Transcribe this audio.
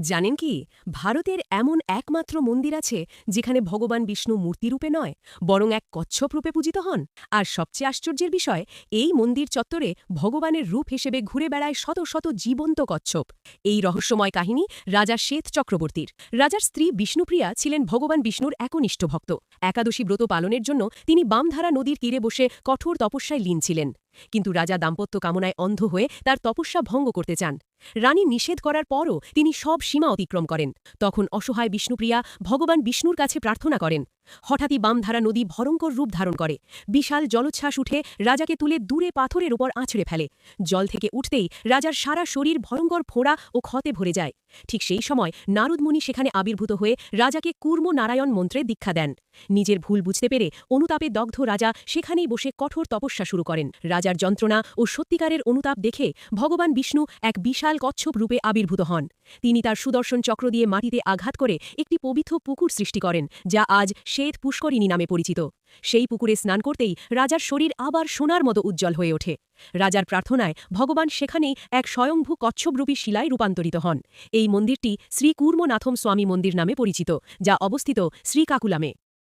জানেন কি, ভারতের এমন একমাত্র মন্দির আছে যেখানে ভগবান বিষ্ণু মূর্তিরূপে নয়, বরং এক কচ্ছপ রূপে পূজিত হন। আর সবচেয়ে আশ্চর্যের বিষয়, এই মন্দির চত্বরে ভগবানের রূপ হিসেবে ঘুরে বেড়ায় শত শত জীবন্ত কচ্ছপ। এই রহস্যময় কাহিনী রাজা শ্বেত চক্রবর্তীর। রাজার স্ত্রী বিষ্ণুপ্রিয়া ছিলেন ভগবান বিষ্ণুর একনিষ্ঠ ভক্ত। একাদশী ব্রত পালনের জন্য তিনি বামধারা নদীর তীরে বসে কঠোর তপস্যায় লীন ছিলেন। কিন্তু রাজা দাম্পত্য কামনায় অন্ধ হয়ে তার তপস্যা ভঙ্গ করতে চান। রানী নিষেধ করার পরও তিনি সব সীমা অতিক্রম করেন। তখন অসহায় বিষ্ণুপ্রিয়া ভগবান বিষ্ণুর কাছে প্রার্থনা করেন। হঠাৎই বামধারা নদী ভয়ঙ্কর রূপ ধারণ করে। বিশাল জলোচ্ছ্বাস উঠে রাজাকে তুলে দূরে পাথরের উপর আছড়ে ফেলে। জল থেকে উঠতেই রাজার সারা শরীর ভয়ঙ্কর ফোঁড়া ও ক্ষতে ভরে যায়। ঠিক সেই সময় নারদমুনি সেখানে আবির্ভূত হয়ে রাজাকে কূর্ম নারায়ণ মন্ত্রে দীক্ষা দেন। নিজের ভুল বুঝতে পেরে অনুতাপে দগ্ধ রাজা সেখানেই বসে কঠোর তপস্যা শুরু করেন। রাজার যন্ত্রণা ও সত্যিকারের অনুতাপ দেখে ভগবান বিষ্ণু এক বিশাল কচ্ছপ রূপে আবির্ভূত হন। তিনি তার সুদর্শন চক্র দিয়ে মাটিতে আঘাত করে একটি পবিত্র পুকুর সৃষ্টি করেন, যা আজ শ্বেত পুষ্করিণী নামে পরিচিত। সেই পুকুরে স্নান করতেই রাজার শরীর আবার সোনার মতো উজ্জ্বল হয়ে ওঠে। রাজার প্রার্থনায় ভগবান সেখানেই এক স্বয়ংভূ কচ্ছপরূপী শিলায় রূপান্তরিত হন। এই মন্দিরটি শ্রী কূর্মনাথম স্বামী মন্দির নামে পরিচিত, যা অবস্থিত শ্রীকাকুলামে।